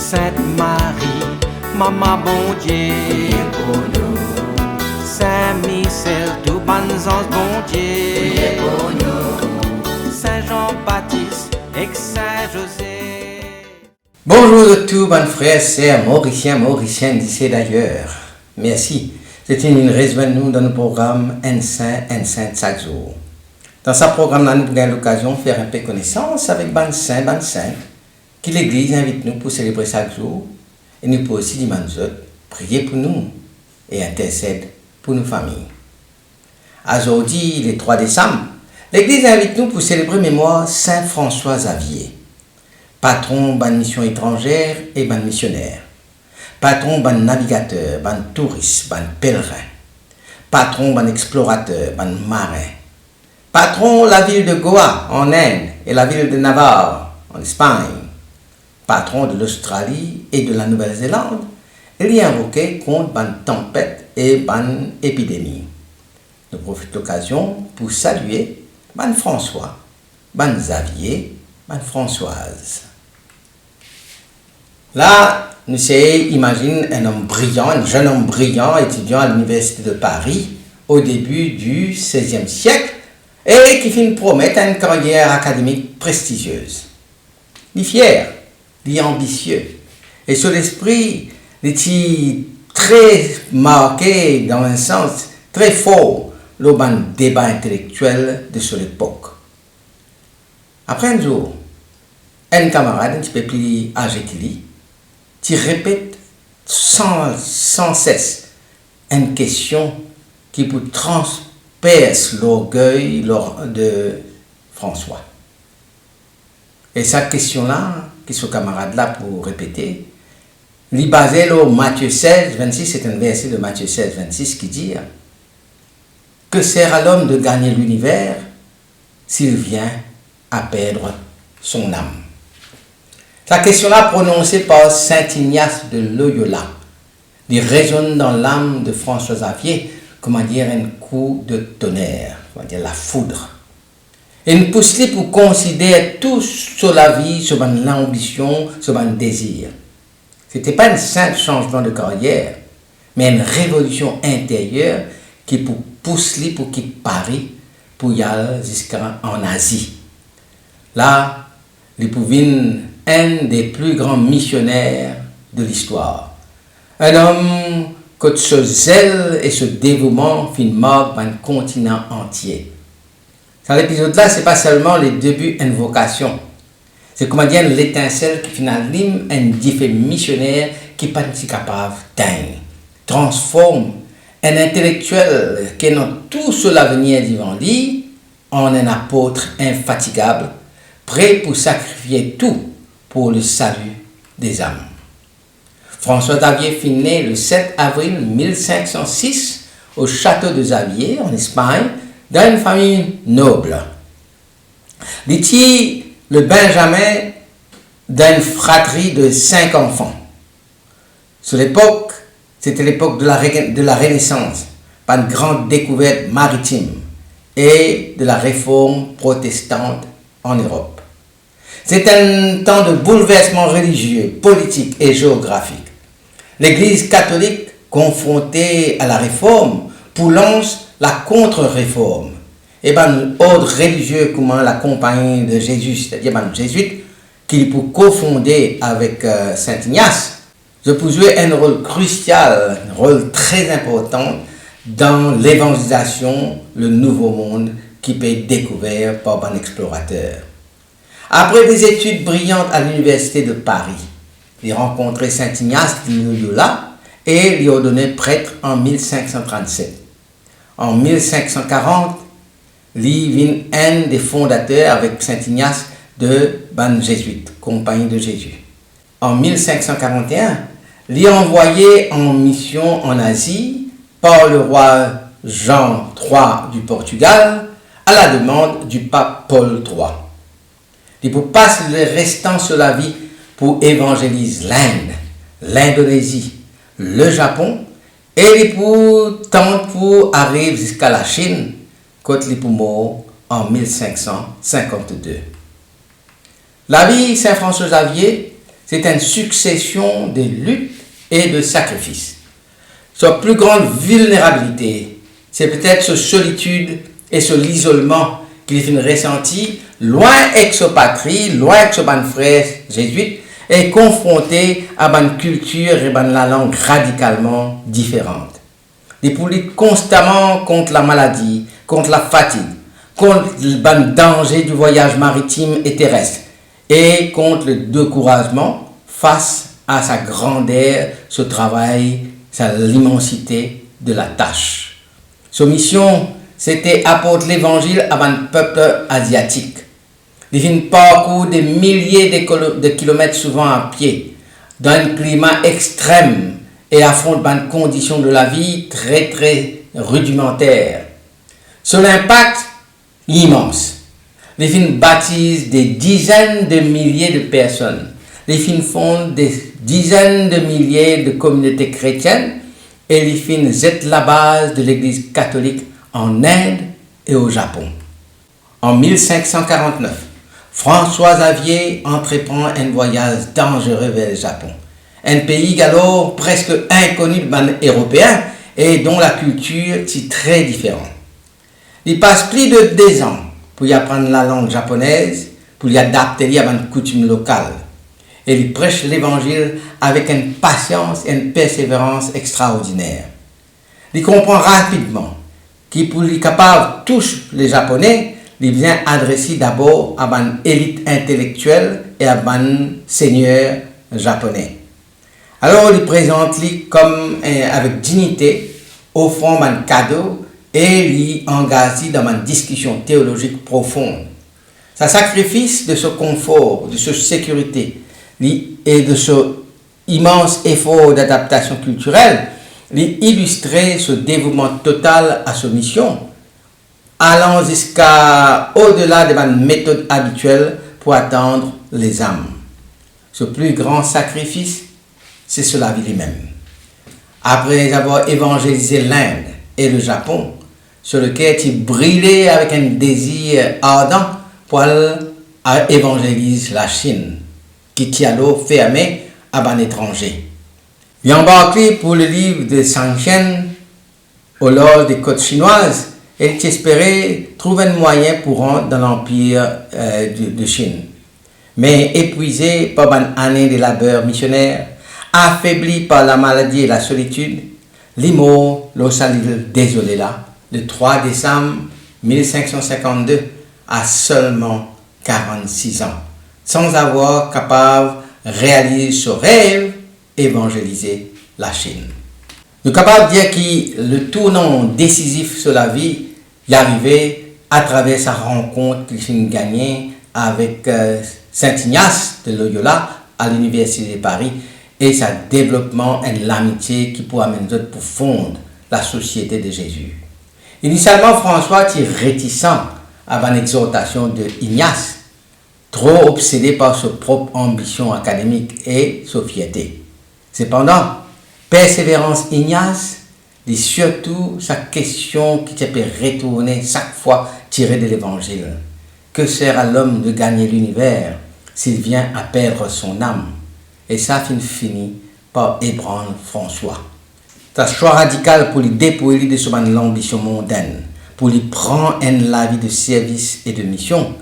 Sainte Marie, Maman bon Dieu, pour nous. Saint Michel, tout bon ange bon Dieu, pour nous. Saint Jean-Baptiste et Saint José. Bonjour à tous, bonnes frères, sœurs, mauriciens d'ici d'ailleurs. Merci. C'est une raison nous dans le programme Un Saint chaque jour. Dans ce programme, nous avons l'occasion de faire un peu connaissance avec ban saint, qui l'Église invite nous pour célébrer chaque jour. Et nous pouvons aussi demander prier pour nous et intercéder pour nos familles. Aujourd'hui, le 3 décembre, l'Église invite nous pour célébrer mémoire Saint François Xavier, patron de la mission étrangère et de missionnaire, patron de navigateur, de touriste, de pèlerin, patron de explorateur, de marin, patron de la ville de Goa en Inde et la ville de Navarre en Espagne, patron de l'Australie et de la Nouvelle-Zélande. Il y a invoqué contre une tempête et une épidémie. Nous profitons de l'occasion pour saluer ban François, ban Xavier, ban Françoise. Là, nous imaginons un jeune homme brillant, étudiant à l'Université de Paris au début du XVIe siècle et qui finit promettre une carrière académique prestigieuse. Il est fier, il est ambitieux et son esprit est très marqué dans un sens très fort le débat intellectuel de son époque. Après un jour, un camarade un petit peu plus âgé que lui, qui répète sans cesse une question qui peut transpercer l'orgueil de François. Et cette question-là, que ce camarade-là pour répéter, il est basé sur Matthieu 16, 26, c'est un verset de Matthieu 16, 26 qui dit « Que sert à l'homme de gagner l'univers s'il vient à perdre son âme ?» Cette question-là, prononcée par Saint Ignace de Loyola, il résonne dans l'âme de François Xavier, comment dire, un coup de tonnerre, comment dire, la foudre. Et nous pousse pour considérer tout sur la vie, sur l'ambition, sur le désir. Ce n'était pas un simple changement de carrière, mais une révolution intérieure qui pousse pour quitter Paris pour y aller jusqu'en Asie. Là, il pouvait un des plus grands missionnaires de l'histoire. Un homme que ce zèle et ce dévouement marquent un continent entier. Dans l'épisode-là, ce n'est pas seulement les débuts d'une vocation. C'est comment dire l'étincelle qui finalise un diffé missionnaire qui n'est pas capable d'atteindre, transforme un intellectuel qui est dans tout sur l'avenir devant lui en un apôtre infatigable, prêt pour sacrifier tout pour le salut des âmes. François Xavier fut né le 7 avril 1506 au château de Xavier en Espagne, dans une famille noble. Il était le Benjamin d'une fratrie de 5 enfants. Sur l'époque, c'était l'époque de la Renaissance, par une grande découverte maritime et de la réforme protestante en Europe. C'est un temps de bouleversement religieux, politique et géographique. L'Église catholique, confrontée à la réforme, lance la contre-réforme. Et l'ordre religieux comme la compagnie de Jésus, c'est-à-dire les jésuites, qui pour confonder avec Saint Ignace, je peux jouer un rôle crucial, un rôle très important dans l'évangélisation, le nouveau monde qui peut être découvert par un explorateur. Après des études brillantes à l'université de Paris, il a rencontré Saint Ignace de Loyola et lui a ordonné prêtre en 1537. En 1540, il est un des fondateurs avec Saint Ignace de ban jésuite, Compagnie de Jésus. En 1541, il est envoyé en mission en Asie par le roi Jean III du Portugal à la demande du pape Paul III. Il passe le restant de la vie pour évangéliser l'Inde, l'Indonésie, le Japon et pour arriver jusqu'à la Chine, quand il est mort en 1552. La vie de Saint François Xavier, c'est une succession de luttes et de sacrifices. Sa plus grande vulnérabilité, c'est peut-être sa solitude et l'isolement qu'il a ressenti loin avec sa patrie, loin avec ses frères jésuites, et confronté à une culture et la langue radicalement différentes. Il lutte constamment contre la maladie, contre la fatigue, contre le danger du voyage maritime et terrestre, et contre le découragement face à sa grandeur, ce travail, l'immensité de la tâche. Sa mission, c'était apporter l'évangile à un peuple asiatique. Il fait un parcours de milliers de kilomètres, souvent à pied, dans un climat extrême et affronte des conditions de la vie très très rudimentaires. Son impact immense. Les films baptisent des dizaines de milliers de personnes. Les films fondent des dizaines de milliers de communautés chrétiennes et les films jettent la base de l'Église catholique en Inde et au Japon. En 1549, François Xavier entreprend un voyage dangereux vers le Japon, un pays alors presque inconnu des Européens et dont la culture est très différente. Il passe plus de 2 ans pour y apprendre la langue japonaise, pour y adapter à une coutume locale. Et il prêche l'évangile avec une patience et une persévérance extraordinaires. Il comprend rapidement qu'il pour être capable de toucher les Japonais, il vient adresser d'abord à une élite intellectuelle et à un seigneur japonais. Alors il présente-lui comme avec dignité, offrant un cadeau et lui engage dans une discussion théologique profonde. Sa sacrifice de ce confort, de cette sécurité et de ce immense effort d'adaptation culturelle, lui illustrait ce dévouement total à sa mission, allant jusqu'à au-delà de la méthode habituelle pour atteindre les âmes. Ce plus grand sacrifice, c'est cela lui-même. Après avoir évangélisé l'Inde et le Japon, sur lequel il brillait avec un désir ardent pour évangéliser la Chine, qui était alors fermée à un étranger. Il embarqué pour le livre de Shangchen au large des côtes chinoises et il espérait trouver un moyen pour rentrer dans l'empire de Chine. Mais épuisé par une année de labeur missionnaire, affaibli par la maladie et la solitude, Limo le salue désolé là, le 3 décembre 1552, à seulement 46 ans, sans avoir capable de réaliser ce rêve, évangéliser la Chine. Nous sommes capables de dire que le tournant décisif sur la vie y arrivait à travers sa rencontre qu'il a gagnée avec Saint Ignace de Loyola à l'Université de Paris et sa développement et l'amitié qui pourra amener d'autres pour fondre la Société de Jésus. Initialement, François était réticent à l'exhortation de Ignace, trop obsédé par sa propre ambition académique et sa fierté. Cependant, persévérance Ignace, et surtout sa question qui peut retourner chaque fois tirée de l'Évangile. Que sert à l'homme de gagner l'univers s'il vient à perdre son âme? Et ça finit par ébranler François. C'est un choix radical pour lui dépouiller de son ambition mondaine, pour lui prendre la vie de service et de mission.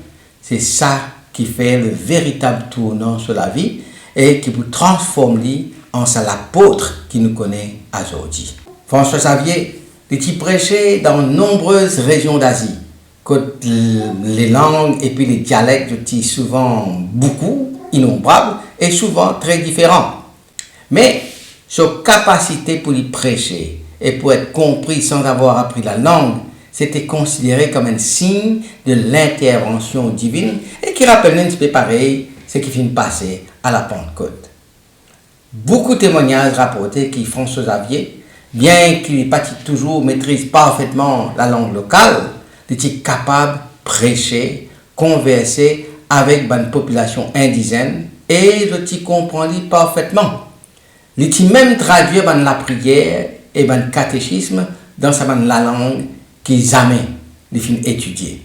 C'est ça qui fait le véritable tournant sur la vie et qui peut transformer en l'apôtre qui nous connaît aujourd'hui. François Xavier était prêché dans de nombreuses régions d'Asie, les langues et puis les dialectes étaient souvent beaucoup, innombrables et souvent très différents. Mais sa capacité pour y prêcher et pour être compris sans avoir appris la langue, c'était considéré comme un signe de l'intervention divine et qui rappelle un petit peu pareil ce qui finit de passer à la Pentecôte. Beaucoup de témoignages rapportés que François Xavier, bien qu'il n'ait pas toujours maîtrise parfaitement la langue locale, était capable de prêcher, converser avec une population indigène et il comprenait parfaitement. Il était même traduit la prière et le catéchisme dans la langue qu'ils jamais étudié.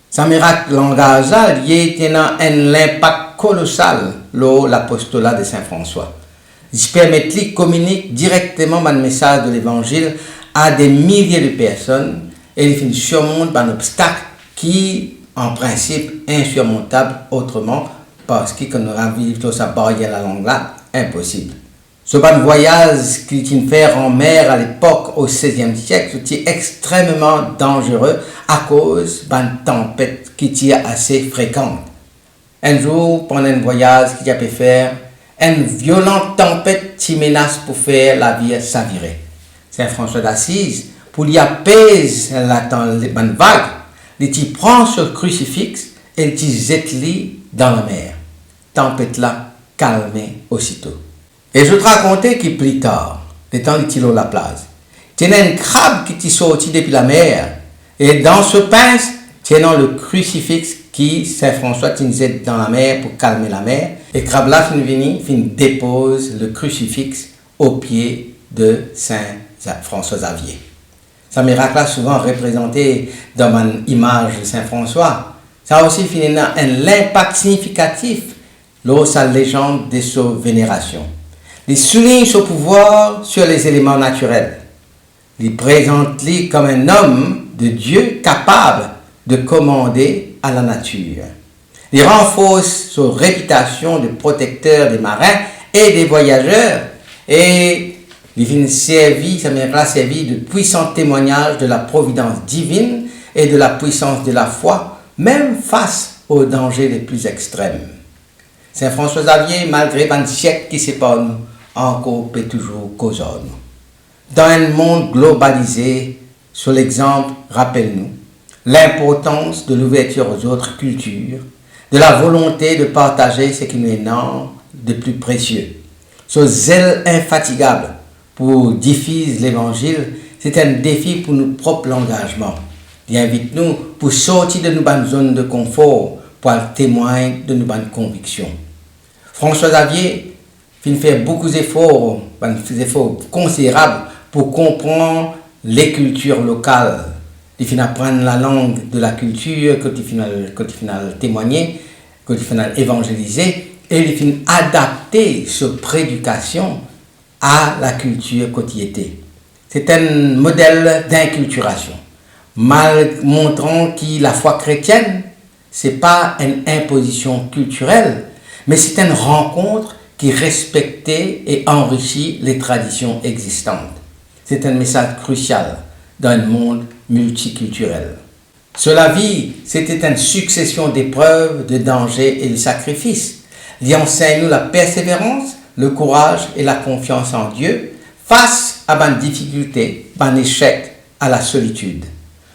Ce miracle langage lié a un impact colossal l'apostolat de Saint François. Il permet de communiquer directement le message de l'évangile à des milliers de personnes et il surmonte un obstacle qui, en principe, est insurmontable autrement parce qu'on aura vu sa barrière la langue là, impossible. Ce voyage qu'il fait en mer à l'époque, au XVIe siècle, était extrêmement dangereux à cause d'une tempête qui était assez fréquente. Un jour, pendant un voyage qu'il a pu faire, une violente tempête qui menace pour faire la vie s'avirer. Saint François d'Assise, pour lui apaiser la vague, il prend ce crucifix et il jette dans la mer. Tempête là, calmée aussitôt. Et je te racontais que plus tard, le temps de Thilo Laplace, il y a un crabe qui est sorti depuis la mer. Et dans ce pince, il y a le crucifix qui Saint François jette dans la mer pour calmer la mer. Et le crabe là, il dépose le crucifix au pied de Saint François Xavier. Ce miracle là souvent représenté dans une image de Saint François. Ça a aussi un impact significatif lors de sa légende de sa vénération. Il souligne son pouvoir sur les éléments naturels. Il présente-lui comme un homme de Dieu capable de commander à la nature. Il renforce sa réputation de protecteur des marins et des voyageurs et il servi de puissant témoignage de la providence divine et de la puissance de la foi, même face aux dangers les plus extrêmes. Saint François Xavier, malgré 20 siècles qui séparent nous, encore peut toujours causer nous. Dans un monde globalisé, sur l'exemple, rappelle-nous l'importance de l'ouverture aux autres cultures, de la volonté de partager ce qui nous est de plus précieux. Ce zèle infatigable pour diffuser l'évangile, c'est un défi pour nos propres engagements. Il invite nous pour sortir de nos zones de confort, pour témoigner de nos convictions. François Xavier fait beaucoup d'efforts, considérables pour comprendre les cultures locales. Il fait apprendre la langue de la culture, quand il fait témoigner, quand il fait évangéliser, et il fait adapter sa prédication à la culture quotidienne. C'est un modèle d'inculturation, montrant que la foi chrétienne, ce n'est pas une imposition culturelle, mais c'est une rencontre qui respecte et enrichit les traditions existantes. C'est un message crucial dans un monde multiculturel. Sur la vie, c'était une succession d'épreuves, de dangers et de sacrifices. Il enseigne-nous la persévérance, le courage et la confiance en Dieu face à une difficulté, un échec, à la solitude.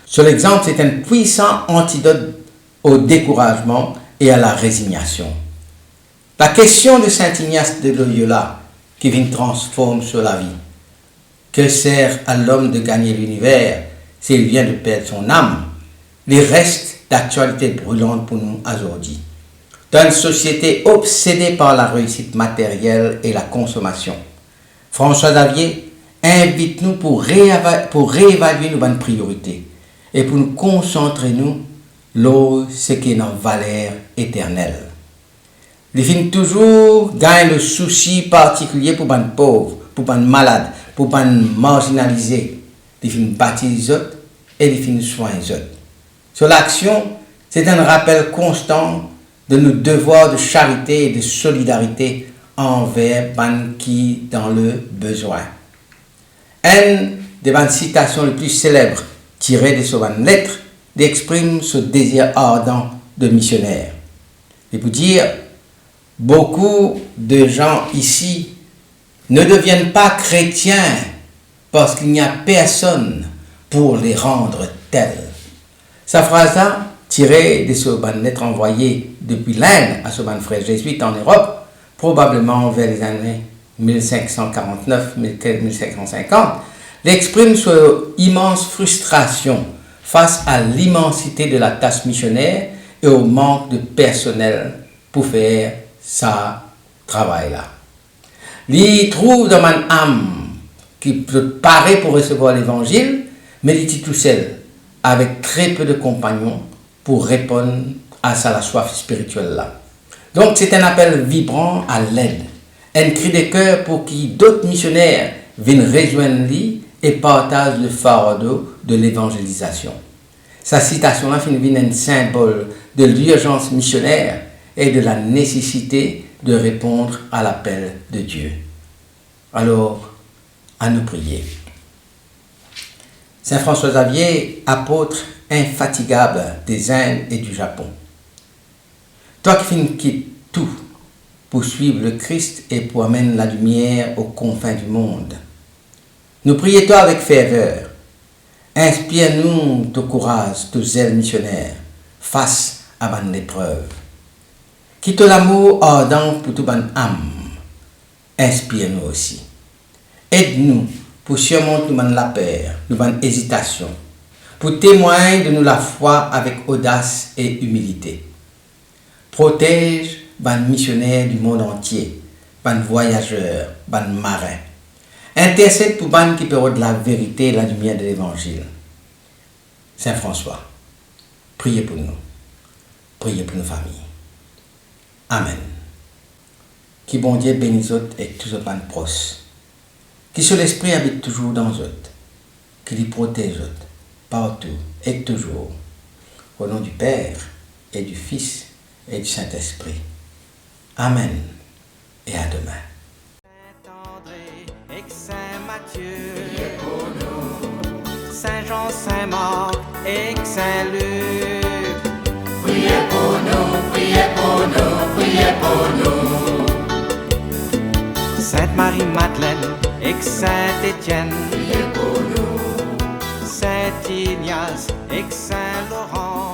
Sur l'exemple, c'est un puissant antidote au découragement et à la résignation. La question de Saint Ignace de Loyola, qui vient transformer sur la vie. Que sert à l'homme de gagner l'univers s'il vient de perdre son âme? Les restes d'actualité brûlante pour nous aujourd'hui. Dans une société obsédée par la réussite matérielle et la consommation, François Xavier invite-nous pour réévaluer nos priorités et pour nous concentrer sur ce qui est notre valeur éternelle. Il finit toujours gagne le souci particulier pour les pauvres, pour les malades, pour les marginalisés. Il finit bâtir les autres et il finit soigner les autres. Sur l'action, c'est un rappel constant de nos devoirs de charité et de solidarité envers les qui dans le besoin. Une des citations les plus célèbres tirées de cette lettre exprime ce désir ardent de missionnaire. Et pour dire, beaucoup de gens ici ne deviennent pas chrétiens parce qu'il n'y a personne pour les rendre tels. Sa phrase-là, tirée de ce lettre envoyée depuis l'Inde à ce frère jésuite en Europe, probablement vers les années 1549-1550, exprime son immense frustration face à l'immensité de la tâche missionnaire et au manque de personnel pour faire ce travail-là. Il trouve dans mon âme qui paraît pour recevoir l'évangile, mais il est tout seul, avec très peu de compagnons pour répondre à la soif spirituelle là. Donc c'est un appel vibrant à l'aide, un cri de cœur pour qui d'autres missionnaires viennent rejoindre lui et partagent le fardeau de l'évangélisation. Sa citation a fini un symbole de l'urgence missionnaire et de la nécessité de répondre à l'appel de Dieu. Alors, à nous prier. Saint François Xavier, apôtre infatigable des Indes et du Japon. Toi qui quittes tout pour suivre le Christ et pour amener la lumière aux confins du monde. Nous prions toi avec ferveur. Inspire-nous ton courage, ton zèle missionnaire face à bonne épreuve. Quitte ton amour ardent pour toute bonne âme. Inspire-nous aussi. Aide-nous pour surmonter la peur, notre hésitation, pour témoigner de nous la foi avec audace et humilité. Protège les missionnaires du monde entier, les voyageurs, les marins. Intercède pour les qui peuvent de la vérité et la lumière de l'évangile. Saint François, priez pour nous. Priez pour nos familles. Amen. Qui bon Dieu bénisse autres et tous les proches. Qui sur l'esprit habite toujours dans eux. Qui les protège autres, partout et toujours. Au nom du Père et du Fils et du Saint-Esprit. Amen et à demain. Saint-André et Saint-Matthieu, priez pour nous. Saint-Jean, Saint-Marc et Saint-Luc, Priez pour nous, priez pour nous, priez pour nous. Sainte-Marie-Madeleine et Saint-Étienne, Priez pour nous, Saint-Ignace et Saint-Laurent,